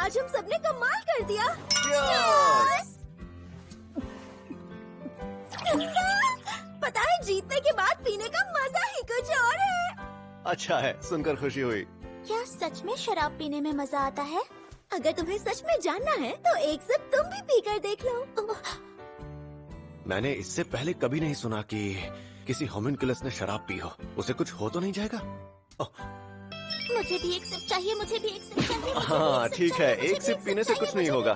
आज हम सबने कमाल कर दिया। पता है, जीतने के बाद पीने का मजा ही कुछ और है। अच्छा है, सुनकर खुशी हुई। क्या सच में शराब पीने में मजा आता है? अगर तुम्हें सच में जानना है तो एक सिप तुम भी पीकर देख लो। मैंने इससे पहले कभी नहीं सुना कि किसी होम्युनकुलस ने शराब पी हो। उसे कुछ हो तो नहीं जाएगा? मुझे भी एक सिप चाहिए, मुझे भी एक सिप चाहिए। हाँ ठीक है, एक सिप पीने से कुछ नहीं होगा।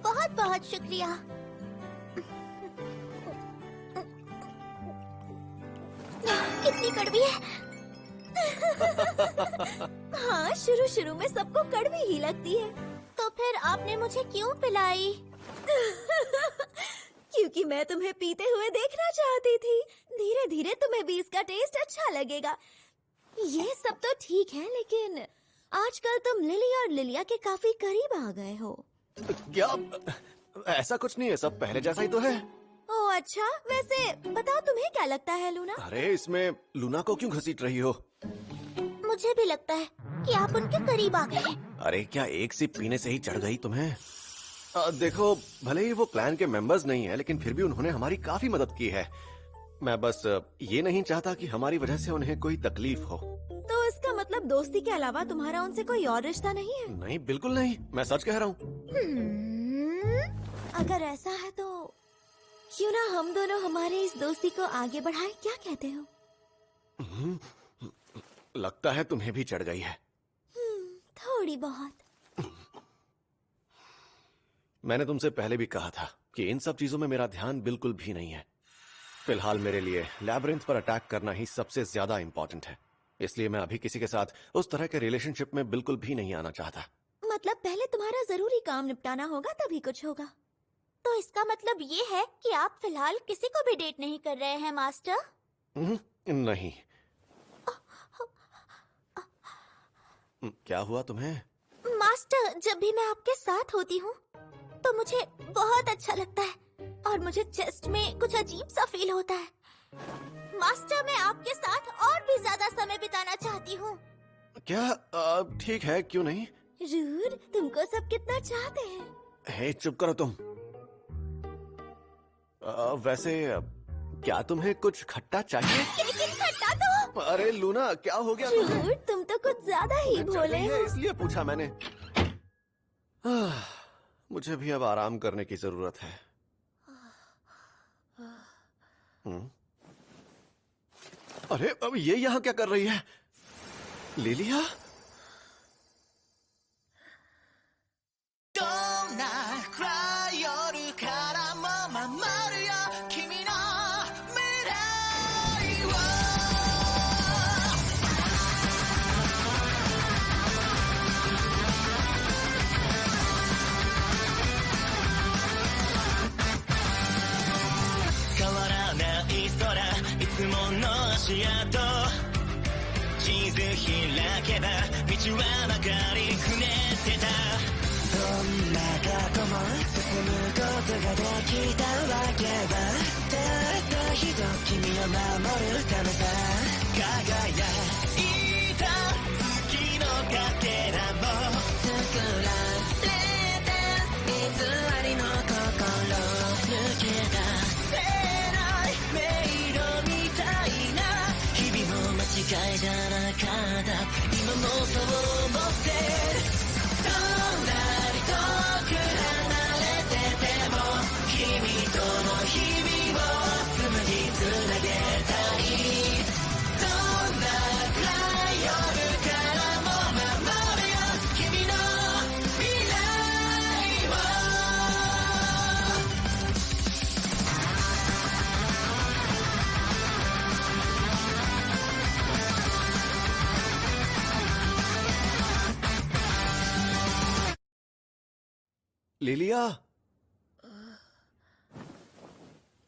बहुत बहुत शुक्रिया। कितनी कड़वी है। हाँ, शुरू शुरू में सबको कड़वी ही लगती है। तो फिर आपने मुझे क्यों पिलाई? क्योंकि मैं तुम्हें पीते हुए देखना चाहती थी। धीरे धीरे तुम्हें भी इसका टेस्ट अच्छा लगेगा। ये सब तो ठीक है, लेकिन आजकल तुम लिली और लिलिया के काफी करीब आ गए हो। क्या? ऐसा कुछ नहीं है, सब पहले जैसा ही तो है। ओह अच्छा, वैसे बताओ तुम्हें क्या लगता है लूना? अरे इसमें लूना को क्यों घसीट रही हो? मुझे भी लगता है कि आप उनके करीब आ गए। अरे क्या एक सिप पीने से ही चढ़ गई तुम्हें? देखो, भले ही वो क्लैन के मेंबर्स नहीं है, लेकिन फिर भी उन्होंने हमारी काफी मदद की है। मैं बस ये नहीं चाहता कि हमारी वजह से उन्हें कोई तकलीफ हो। तो इसका मतलब दोस्ती के अलावा तुम्हारा उनसे कोई और रिश्ता नहीं है? नहीं, बिल्कुल नहीं, मैं सच कह रहा हूँ। अगर ऐसा है तो क्यों ना हम दोनों हमारे इस दोस्ती को आगे बढ़ाएं? क्या कहते हो? लगता है तुम्हें भी चढ़ गई है। थोड़ी बहुत। मैंने तुमसे पहले भी कहा था कि इन सब चीजों में मेरा ध्यान बिल्कुल भी नहीं है। फिलहाल मेरे लिए लैब्रिंथ पर अटैक करना ही सबसे ज्यादा इम्पोर्टेंट है। इसलिए मैं अभी किसी के साथ उस तरह के रिलेशनशिप में बिल्कुल भी नहीं आना चाहता। मतलब पहले तुम्हारा जरूरी काम निपटाना होगा, तभी कुछ होगा। तो इसका मतलब ये है कि आप फिलहाल किसी को भी डेट नहीं कर रहे हैं मास्टर? नहीं। क्या हुआ तुम्हें? मास्टर, जब भी मैं आपके साथ होती हूँ तो मुझे बहुत अच्छा लगता है और मुझे चेस्ट में कुछ अजीब सा फील होता है। मास्टर, मैं आपके साथ और भी ज्यादा समय बिताना चाहती हूँ। क्या? ठीक है, क्यों नहीं। रूड, तुमको सब कितना चाहते हैं। हे, चुप करो तुम। वैसे क्या तुम्हें कुछ खट्टा चाहिए? लेकिन खट्टा तो। अरे लूना, क्या हो गया तुम्हें? रूड, तुम तो कुछ ज्यादा ही भोले हो। इसलिए पूछा मैंने। मुझे भी अब आराम करने की जरूरत है। अरे अब ये यहाँ क्या कर रही है? लिलिया?地図開けば道は曲がりくねってた。どんな過去も進むことができたわけだ。たった一度君を守るためさ。輝いた月のかけらも作られた偽りの心抜け出せない迷路みたいな日々も間違いじゃなかった。今もそう思ってる。どんなに遠く離れてても君との日々を紡ぎつなげたい。どんな暗い夜からも守るよ君の未来を。लिलिया?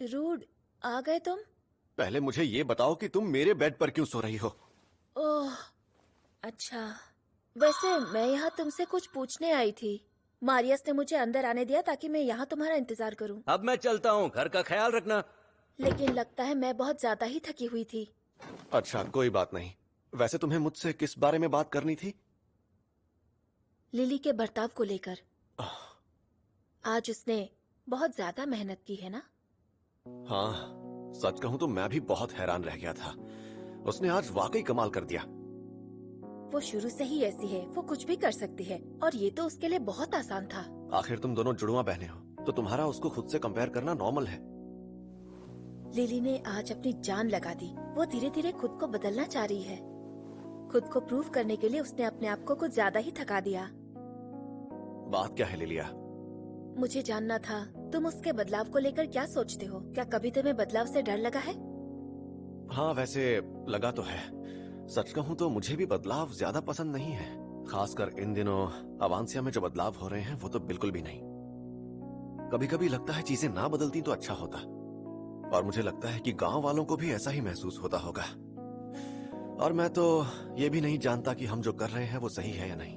रूड, आ गए तुम? पहले मुझे ये बताओ कि तुम मेरे बेड पर क्यों सो रही हो? ओह अच्छा, वैसे मैं यहाँ तुमसे कुछ पूछने आई थी। मारियस ने मुझे अंदर आने दिया ताकि मैं यहाँ तुम्हारा इंतजार करूँ। अब मैं चलता हूँ, घर का ख्याल रखना। लेकिन लगता है मैं बहुत ज्यादा ही थकी हुई थी। अच्छा, कोई बात नहीं। वैसे तुम्हें मुझसे किस बारे में बात करनी थी? लिली के बर्ताव को लेकर। आज उसने बहुत ज्यादा मेहनत की है ना? हाँ, सच कहूं तो मैं भी बहुत हैरान रह गया था। उसने आज वाकई कमाल कर दिया। वो शुरू से ही ऐसी है, वो कुछ भी कर सकती है और ये तो उसके लिए बहुत आसान था। आखिर तुम दोनों जुड़वा बहनें हो, तो तुम्हारा उसको खुद से कंपेयर करना नॉर्मल है। लिली ने आज अपनी जान लगा दी। वो धीरे धीरे खुद को बदलना चाह रही है। खुद को प्रूव करने के लिए उसने अपने आप को कुछ ज्यादा ही थका दिया। बात क्या है लिलिया? मुझे जानना था तुम उसके बदलाव को लेकर क्या सोचते हो। क्या कभी तुम्हें बदलाव से डर लगा है? हाँ, वैसे लगा तो है। सच कहूं तो मुझे भी बदलाव ज्यादा पसंद नहीं है। खासकर इन दिनों अवांसिया में जो बदलाव हो रहे हैं वो तो बिल्कुल भी नहीं। कभी कभी लगता है चीजें ना बदलती तो अच्छा होता। और मुझे लगता है कि गांव वालों को भी ऐसा ही महसूस होता होगा। और मैं तो ये भी नहीं जानता कि हम जो कर रहे हैं वो सही है या नहीं।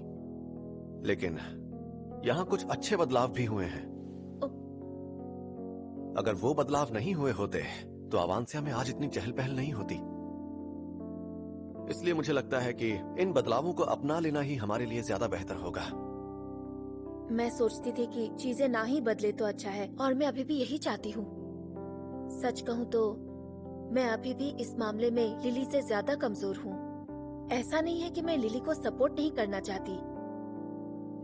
लेकिन यहाँ कुछ अच्छे बदलाव भी हुए हैं। अगर वो बदलाव नहीं हुए होते तो अवांसिया में आज इतनी चहल पहल नहीं होती। इसलिए मुझे लगता है कि इन बदलावों को अपना लेना ही हमारे लिए ज्यादा बेहतर होगा। मैं सोचती थी कि चीजें ना ही बदले तो अच्छा है और मैं अभी भी यही चाहती हूँ। सच कहूँ तो मैं अभी भी इस मामले में लिली से ज्यादा कमजोर हूँ। ऐसा नहीं है कि मैं लिली को सपोर्ट नहीं करना चाहती,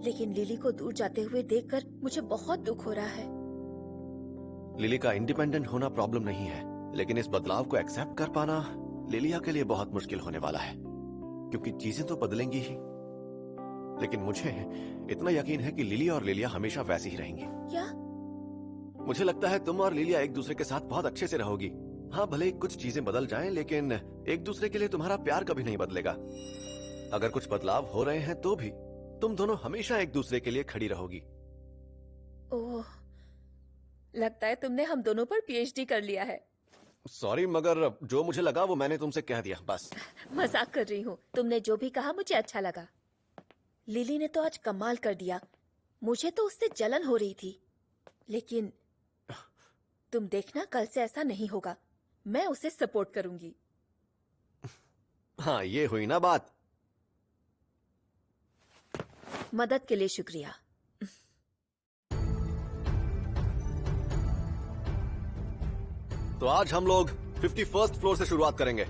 लेकिन लिली को दूर जाते हुए देखकर मुझे बहुत दुख हो रहा है। लिली का इंडिपेंडेंट होना प्रॉब्लम नहीं है, लेकिन इस बदलाव को एक्सेप्ट कर पाना लिलिया के लिए बहुत मुश्किल होने वाला है, क्योंकि चीजें तो बदलेंगी ही। लेकिन मुझे इतना यकीन है कि लिली और लिलिया हमेशा वैसी ही रहेंगी। क्या? मुझे लगता है तुम और लिलिया एक दूसरे के साथ बहुत अच्छे से रहोगी। हाँ, भले ही कुछ चीजें बदल जाएं, लेकिन एक दूसरे के लिए तुम्हारा प्यार कभी नहीं बदलेगा। अगर कुछ बदलाव हो रहे हैं तो भी तुम दोनों हमेशा एक दूसरे के लिए खड़ी रहोगी। ओह, लगता है तुमने हम दोनों पर पीएचडी कर लिया है। सॉरी, मगर जो मुझे लगा वो मैंने तुमसे कह दिया, बस। मजाक कर रही हूँ। तुमने जो भी कहा मुझे अच्छा लगा। लिली ने तो आज कमाल कर दिया। मुझे तो उससे जलन हो रही थी, लेकिन तुम देखना कल से ऐसा नहीं होगा। मैं उसे सपोर्ट करूंगी। हाँ, ये हुई ना बात। मदद के लिए शुक्रिया। तो आज हम लोग 51st फ्लोर से शुरुआत करेंगे।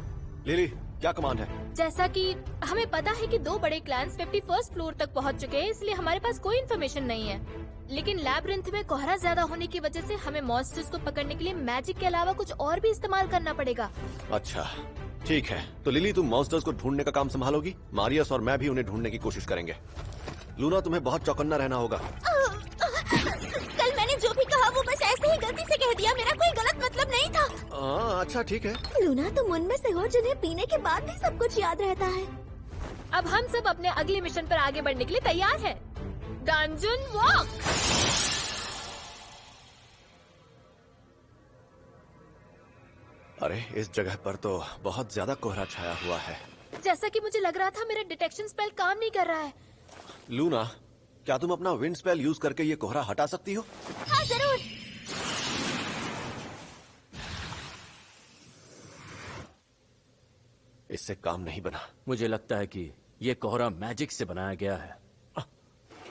लिली, क्या कमांड है? जैसा कि हमें पता है कि दो बड़े क्लैंस 51st फ्लोर तक पहुंच चुके हैं, इसलिए हमारे पास कोई इन्फॉर्मेशन नहीं है। लेकिन लैब्रिंथ में कोहरा ज्यादा होने की वजह से हमें मॉन्स्टर्स को पकड़ने के लिए मैजिक के अलावा कुछ और भी इस्तेमाल करना पड़ेगा। अच्छा, ठीक है। तो लिली, तुम मॉन्स्टर्स को ढूंढने का काम संभालोगी। मारियस और मैं भी उन्हें ढूंढने की कोशिश करेंगे। लूना, तुम्हें बहुत चौकन्ना रहना होगा। कल मैंने जो भी कहा वो बस ऐसे ही गलती से कह दिया। मेरा कोई गलत मतलब नहीं था। अच्छा, ठीक है। लूना, तुम उनमें से हो जिन्हें पीने के बाद भी सब कुछ याद रहता है। अब हम सब अपने अगले मिशन पर आगे बढ़ने के लिए तैयार हैं। Dungeon walk. अरे, इस जगह पर तो बहुत ज्यादा कोहरा छाया हुआ है। जैसा कि मुझे लग रहा था मेरा डिटेक्शन स्पेल काम नहीं कर रहा है। लूना, क्या तुम अपना विंड स्पेल यूज करके ये कोहरा हटा सकती हो? हाँ, जरूर। इससे काम नहीं बना। मुझे लगता है कि ये कोहरा मैजिक से बनाया गया है,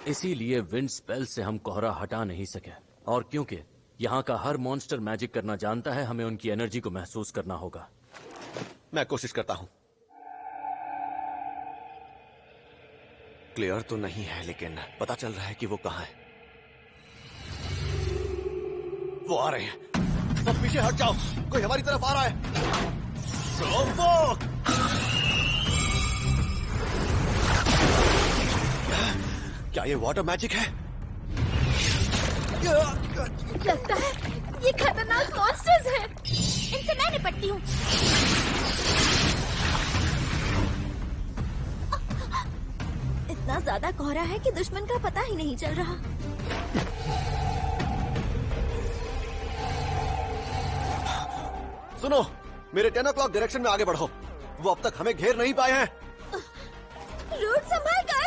इसीलिए विंड स्पेल से हम कोहरा हटा नहीं सके। और क्योंकि यहाँ का हर मॉन्स्टर मैजिक करना जानता है, हमें उनकी एनर्जी को महसूस करना होगा। मैं कोशिश करता हूँ। क्लियर तो नहीं है, लेकिन पता चल रहा है कि वो कहाँ है। वो आ रहे हैं। सब पीछे हट जाओ, कोई हमारी तरफ आ रहा है। रोबो! क्या ये वाटर मैजिक है? लगता है ये खतरनाक मॉन्स्टर्स हैं। इनसे मैं निपटती हूँ। इतना ज्यादा कोहरा है कि दुश्मन का पता ही नहीं चल रहा। सुनो, मेरे 10 o'clock डायरेक्शन में आगे बढ़ो। वो अब तक हमें घेर नहीं पाए हैं। रूट संभाल कर।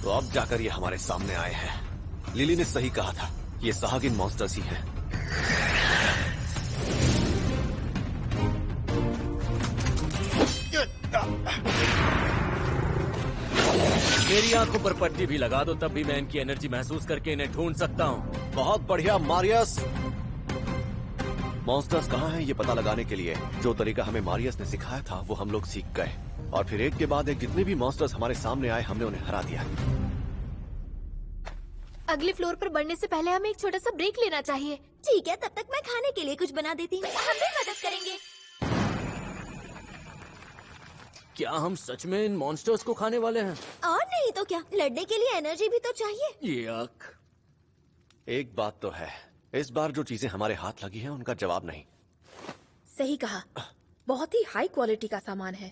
तो अब जाकर ये हमारे सामने आए हैं। लिली ने सही कहा था, ये साहगिन मॉन्स्टर्स ही हैं। मेरी आंखों पर पट्टी भी लगा दो तब भी मैं इनकी एनर्जी महसूस करके इन्हें ढूंढ सकता हूँ। बहुत बढ़िया मारियस। मॉन्स्टर्स कहाँ हैं ये पता लगाने के लिए जो तरीका हमें मारियस ने सिखाया था वो हम लोग सीख गए, और फिर एक के बाद एक जितने भी मॉन्स्टर्स हमारे सामने आए हमने उन्हें हरा दिया। अगले फ्लोर पर बढ़ने से पहले हमें एक छोटा सा ब्रेक लेना चाहिए। ठीक है, तब तक मैं खाने के लिए कुछ बना देती हूँ। हम भी मदद करेंगे। क्या हम सच में इन मॉन्स्टर्स को खाने वाले हैं? और नहीं तो क्या, लड़ने के लिए एनर्जी भी तो चाहिए। यक। एक बात तो है, इस बार जो चीजें हमारे हाथ लगी हैं उनका जवाब नहीं। सही कहा, बहुत ही हाई क्वालिटी का सामान है।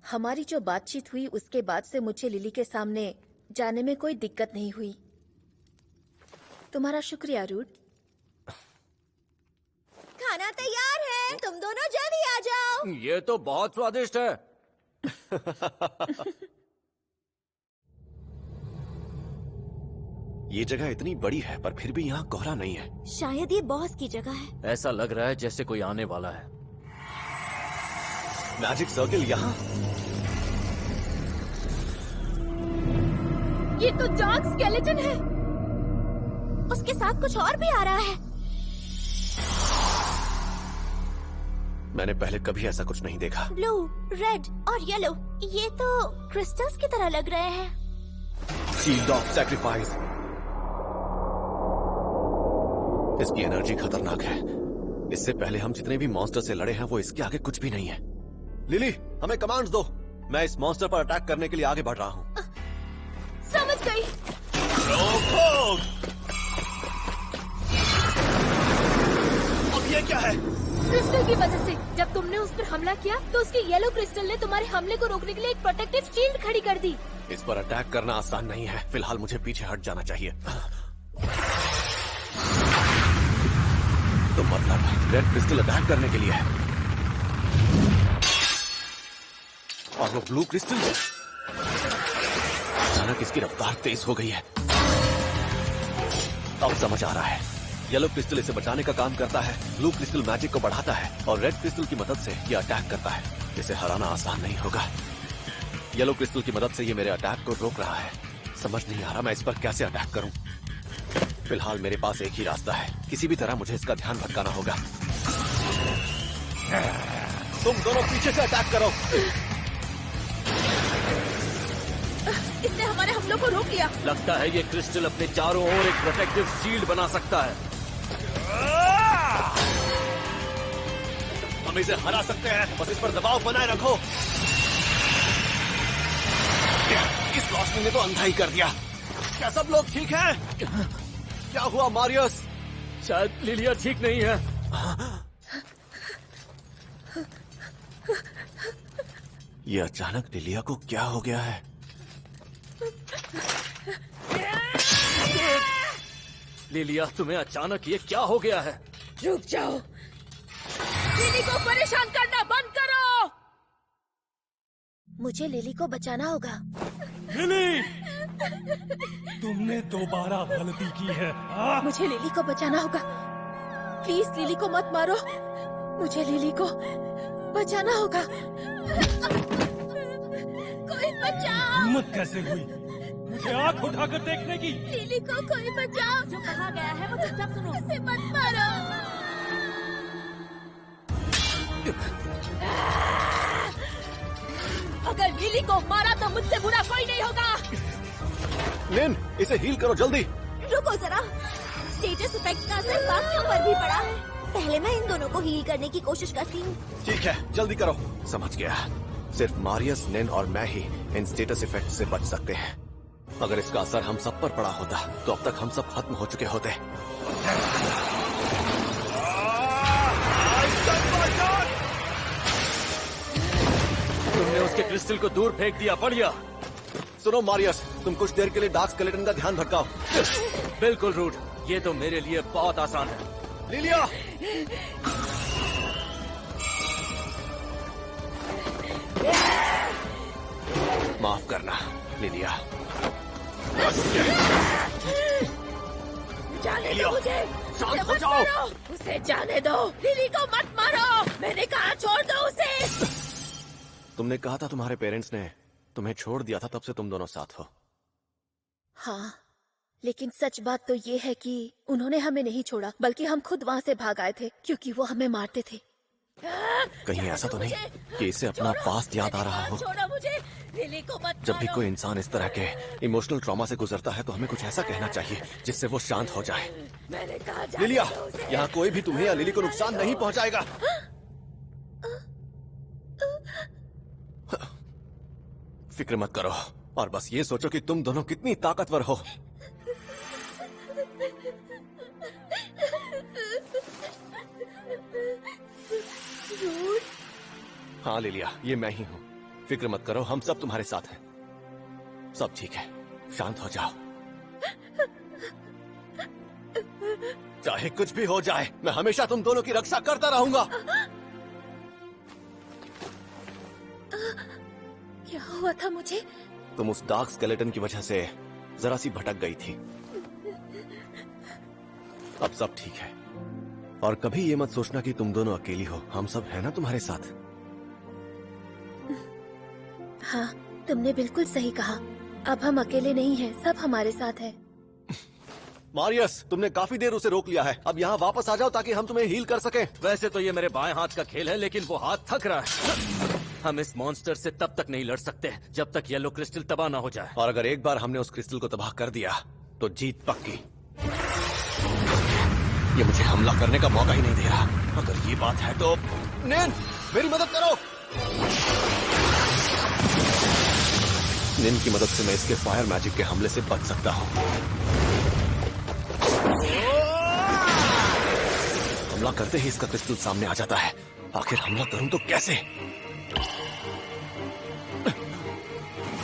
हमारी जो बातचीत हुई उसके बाद से मुझे लिली के सामने जाने में कोई दिक्कत नहीं हुई। तुम्हारा शुक्रिया रूड। खाना तैयार है, तुम दोनों जल्दी आ जाओ। ये तो बहुत स्वादिष्ट है। ये जगह इतनी बड़ी है पर फिर भी यहाँ कोहरा नहीं है। शायद ये बॉस की जगह है। ऐसा लग रहा है जैसे कोई आने वाला है। मैजिक सर्किल यहाँ। ये तो डार्क स्केलेटन है। उसके साथ कुछ और भी आ रहा है। मैंने पहले कभी ऐसा कुछ नहीं देखा। ब्लू, रेड और येलो, ये तो क्रिस्टल्स की तरह लग रहे हैं। Shield of sacrifice. इसकी एनर्जी खतरनाक है। इससे पहले हम जितने भी मॉन्स्टर से लड़े हैं वो इसके आगे कुछ भी नहीं है। लिली, हमें कमांड्स दो। मैं इस मॉन्स्टर पर अटैक करने के लिए आगे बढ़ रहा हूँ। समझ गई। अब ये क्या है? क्रिस्टल की वजह से जब तुमने उस पर हमला किया तो उसके येलो क्रिस्टल ने तुम्हारे हमले को रोकने के लिए एक प्रोटेक्टिव शील्ड खड़ी कर दी। इस पर अटैक करना आसान नहीं है। फिलहाल मुझे पीछे हट जाना चाहिए। तो मतलब रेड क्रिस्टल अटैक करने के लिए है और वो ब्लू क्रिस्टल अचानक इसकी रफ्तार तेज हो गई है। अब समझ आ रहा है, येलो क्रिस्टल इसे बचाने का काम करता है, ब्लू क्रिस्टल मैजिक को बढ़ाता है और रेड क्रिस्टल की मदद से ये अटैक करता है। इसे हराना आसान नहीं होगा। येलो क्रिस्टल की मदद से ये मेरे अटैक को रोक रहा है। समझ नहीं आ रहा मैं इस पर कैसे अटैक करूं। फिलहाल मेरे पास एक ही रास्ता है, किसी भी तरह मुझे इसका ध्यान भटकाना होगा। तुम दोनों पीछे से अटैक करो। इसने हमारे हमलों को रोक लिया। लगता है ये क्रिस्टल अपने चारों ओर एक प्रोटेक्टिव शील्ड बना सकता है। हम इसे हरा सकते हैं, बस इस पर दबाव बनाए रखो। इस रोशनी ने तो अंधा ही कर दिया। क्या सब लोग ठीक हैं? क्या हुआ मारियस? शायद लिलिया ठीक नहीं है। ये अचानक लिलिया को क्या हो गया है? लिलिया, तुम्हें अचानक ये क्या हो गया है? रुक जाओ, लिली को परेशान करना बंद करो। मुझे लिली को बचाना होगा। लिली, तुमने दोबारा गलती की है। मुझे लिली को बचाना होगा। प्लीज लिली को मत मारो। मुझे लिली को बचाना होगा। कोई बचाओ। हिम्मत कैसे हुई मुझे आंख उठाकर देखने की? लिली को कोई बचाओ। जो कहा गया है वो चुपचाप सुनो। उसे मत मारो। अगर लिली को मारा तो मुझसे बुरा कोई नहीं होगा। लिन, इसे हील करो जल्दी। रुको जरा, स्टेटस इफेक्ट का असर बाकियों पर भी पड़ा है। पहले मैं इन दोनों को हील करने की कोशिश करती हूँ। ठीक है, जल्दी करो। समझ गया, सिर्फ मारियस, निन और मैं ही इन स्टेटस इफेक्ट से बच सकते हैं। अगर इसका असर हम सब पर पड़ा होता तो अब तक हम सब खत्म हो चुके होते। तुमने उसके क्रिस्टल को दूर फेंक दिया। बढ़िया। सुनो मारियस, तुम कुछ देर के लिए डार्क स्केलेटन का ध्यान भटकाओ। बिल्कुल रूट, ये तो मेरे लिए बहुत आसान है। लिलिया, माफ करना लिलिया। जाने लिलिया, दो मुझे। शांत हो मत जाओ। मारो। उसे जाने दो। लिली को मत मारो। मैंने कहा छोड़ दो उसे। तुमने कहा था तुम्हारे पेरेंट्स ने तुम्हें छोड़ दिया था तब से तुम दोनों साथ हो। हाँ, लेकिन सच बात तो ये है कि उन्होंने हमें नहीं छोड़ा, बल्कि हम खुद वहाँ से भाग आए थे क्योंकि वो हमें मारते थे। कहीं ऐसा तो नहीं कि इसे अपना पास्ट याद आ रहा हो? छोड़ो मुझे, लिली को मत जब भी कोई इंसान इस तरह के इमोशनल ट्रॉमा से गुजरता है तो हमें कुछ ऐसा कहना चाहिए जिससे वो शांत हो जाए। मैंने कहा लिलिया, यहाँ कोई भी तुम्हें या लिली को नुकसान नहीं पहुंचाएगा। फिक्र मत करो और बस ये सोचो कि तुम दोनों कितनी ताकतवर हो। हाँ लिलिया, ये मैं ही हूँ। फिक्र मत करो, हम सब तुम्हारे साथ हैं। सब ठीक है, शांत हो जाओ। चाहे कुछ भी हो जाए, मैं हमेशा तुम दोनों की रक्षा करता रहूंगा। क्या हुआ था मुझे? तुम उस डार्क स्केलेटन की वजह से जरा सी भटक गई थी। अब सब ठीक है। और कभी ये मत सोचना कि तुम दोनों अकेली हो, हम सब है ना तुम्हारे साथ। हाँ, तुमने बिल्कुल सही कहा। अब हम अकेले नहीं हैं, सब हमारे साथ है। मारियस, तुमने काफी देर उसे रोक लिया है। अब यहाँ वापस आ जाओ ताकि हम तुम्हें हील कर सकें। वैसे तो ये मेरे बाएं हाथ का खेल है, लेकिन वो हाथ थक रहा है। हम इस मॉन्स्टर से तब तक नहीं लड़ सकते जब तक येलो क्रिस्टल तबाह ना हो जाए। और अगर एक बार हमने उस क्रिस्टल को तबाह कर दिया तो जीत पक्की। ये मुझे हमला करने का मौका ही नहीं दे रहा। अगर ये बात है तो निन, मेरी मदद करो। निन की मदद से मैं इसके फायर मैजिक के हमले से बच सकता हूँ। हमला करते ही इसका क्रिस्टल सामने आ जाता है। आखिर हमला करूं तो कैसे?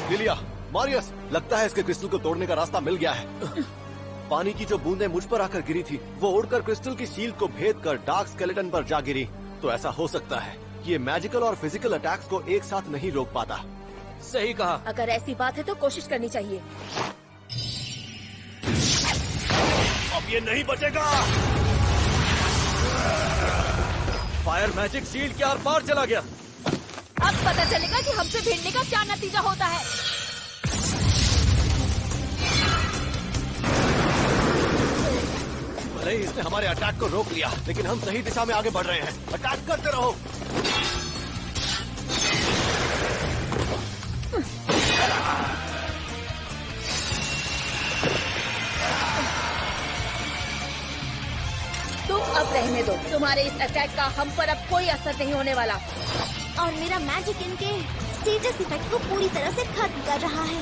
लिलिया, मारियस, लगता है इसके क्रिस्टल को तोड़ने का रास्ता मिल गया है। पानी की जो बूंदें मुझ पर आकर गिरी थी, वो उड़कर क्रिस्टल की शील्ड को भेद कर डार्क स्केलेटन पर जा गिरी। तो ऐसा हो सकता है कि ये मैजिकल और फिजिकल अटैक्स को एक साथ नहीं रोक पाता। सही कहा। अगर ऐसी बात है तो कोशिश करनी चाहिए। अब ये नहीं बचेगा। फायर मैजिक शील्ड के आर पार चला गया। अब पता चलेगा कि हमसे भिड़ने का क्या नतीजा होता है। भले ही इसने हमारे अटैक को रोक लिया, लेकिन हम सही दिशा में आगे बढ़ रहे हैं। अटैक करते रहो। तुम अब रहने दो। तुम्हारे इस अटैक का हम पर अब कोई असर नहीं होने वाला। और मेरा मैजिक इनके स्टेटस इफेक्ट को पूरी तरह से खत्म कर रहा है।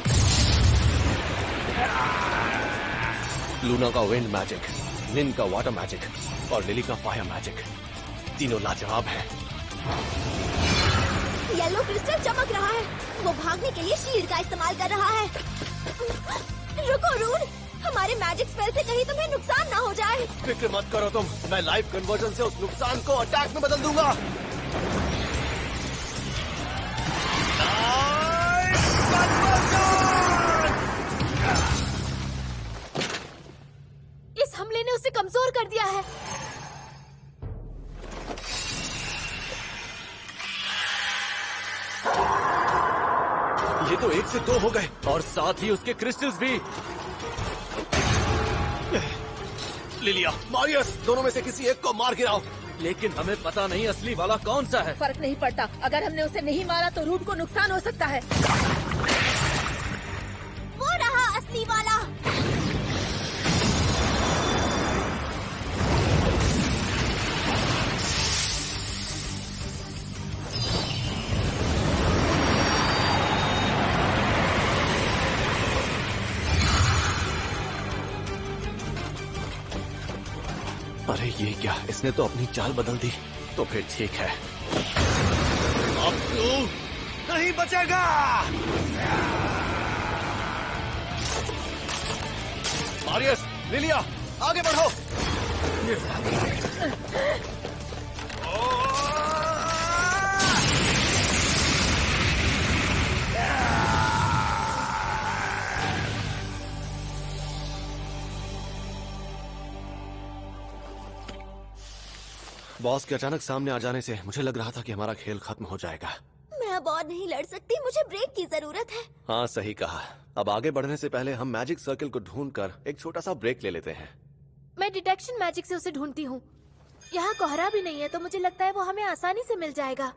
लूना का विंड मैजिक, निन का वाटर मैजिक और लिली का फायर मैजिक, तीनों लाजवाब हैं। येलो क्रिस्टल चमक रहा है। वो भागने के लिए शील्ड का इस्तेमाल कर रहा है। रुको रूड, हमारे मैजिक स्पेल से कहीं तुम्हें नुकसान ना हो जाए। फिक्र मत करो तुम, मैं लाइव कन्वर्जन से उस नुकसान को अटैक में बदल दूंगा। इस हमले ने उसे कमजोर कर दिया है। ये तो 1 से 2 हो गए। और साथ ही उसके क्रिस्टल्स भी। लिलिया, मारियस, दोनों में से किसी एक को मार गिराओ। लेकिन हमें पता नहीं असली वाला कौन सा है। फर्क नहीं पड़ता। अगर हमने उसे नहीं मारा तो रूट को नुकसान हो सकता है। वो रहा असली वाला। अरे ये क्या, इसने तो अपनी चाल बदल दी। तो फिर ठीक है, अब तू नहीं बचेगा। मारियस, लिलिया, आगे बढ़ो। बॉस के अचानक सामने आ जाने से मुझे लग रहा था कि हमारा खेल खत्म हो जाएगा। मैं अब और नहीं लड़ सकती, मुझे ब्रेक की जरूरत है। हाँ सही कहा। अब आगे बढ़ने से पहले हम मैजिक सर्कल को ढूंढकर एक छोटा सा ब्रेक ले लेते हैं। मैं डिटेक्शन मैजिक से उसे ढूंढती हूँ। यहाँ कोहरा भी नहीं है तो मुझे लगता है वो हमें आसानी से मिल जाएगा।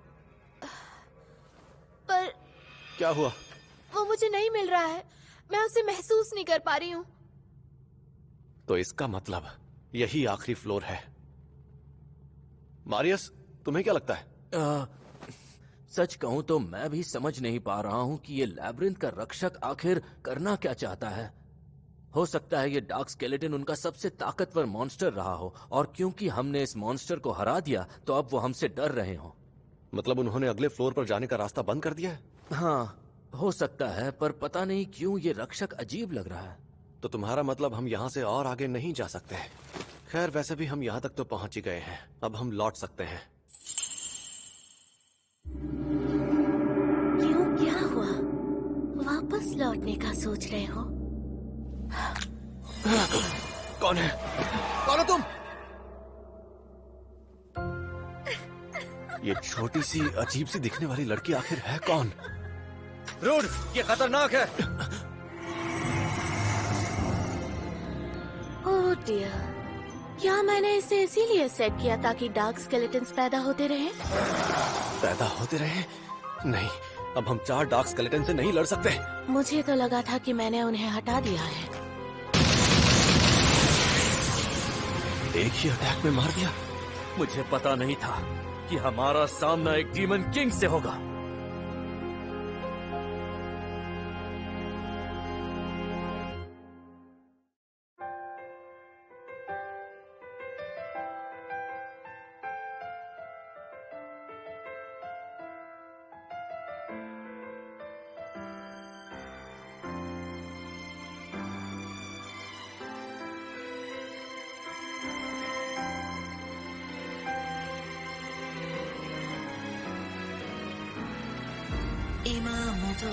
पर क्या हुआ? वो मुझे नहीं मिल रहा है, मैं उसे महसूस नहीं कर पा रही हूँ। तो इसका मतलब यही आखिरी फ्लोर है। मारियस, तुम्हें क्या लगता है? सच कहूं तो मैं भी समझ नहीं पा रहा हूं कि ये लैब्रिंथ का रक्षक आखिर करना क्या चाहता है। हो सकता है ये डार्क स्केलेटन उनका सबसे ताकतवर मॉन्स्टर रहा हो, और क्योंकि हमने इस मॉन्स्टर को हरा दिया तो अब वो हमसे डर रहे हो। मतलब उन्होंने अगले फ्लोर पर जाने का रास्ता बंद कर दिया है? हाँ, हो सकता है, पर पता नहीं क्यों ये रक्षक अजीब लग रहा है। तो तुम्हारा मतलब हम यहाँ से और आगे नहीं जा सकते? खैर, वैसे भी हम यहाँ तक तो पहुंच ही गए हैं, अब हम लौट सकते हैं। क्यों, क्या हुआ? वापस लौटने का सोच रहे हो? कौन है? कौन हो तुम? ये छोटी सी अजीब सी दिखने वाली लड़की आखिर है कौन? रूड, ये खतरनाक है। ओह डियर, क्या मैंने इसे इसीलिए सेट किया ताकि डार्क स्केलेटन्स पैदा होते रहे? पैदा होते रहे? नहीं, अब हम 4 डार्क स्केलेटन से नहीं लड़ सकते। मुझे तो लगा था कि मैंने उन्हें हटा दिया है। एक ही अटैक में मार दिया। मुझे पता नहीं था कि हमारा सामना एक डीमन किंग से होगा।今もど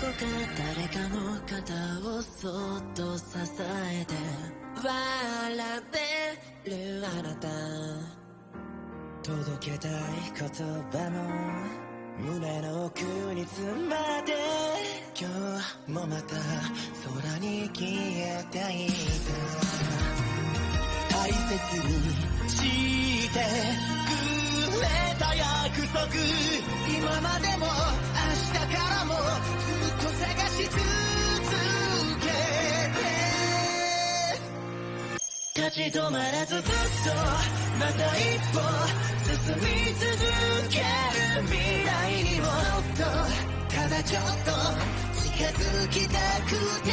こか誰かの肩をそっと支えて笑ってるあなた届けたい言葉も胸の奥に詰まって今日もまた空に消えていた大切にしてくれた約束今までも明日からもずっと探し続けて立ち止まらずずっとまた一歩進み続ける未来にもっとただちょっと近づきたくて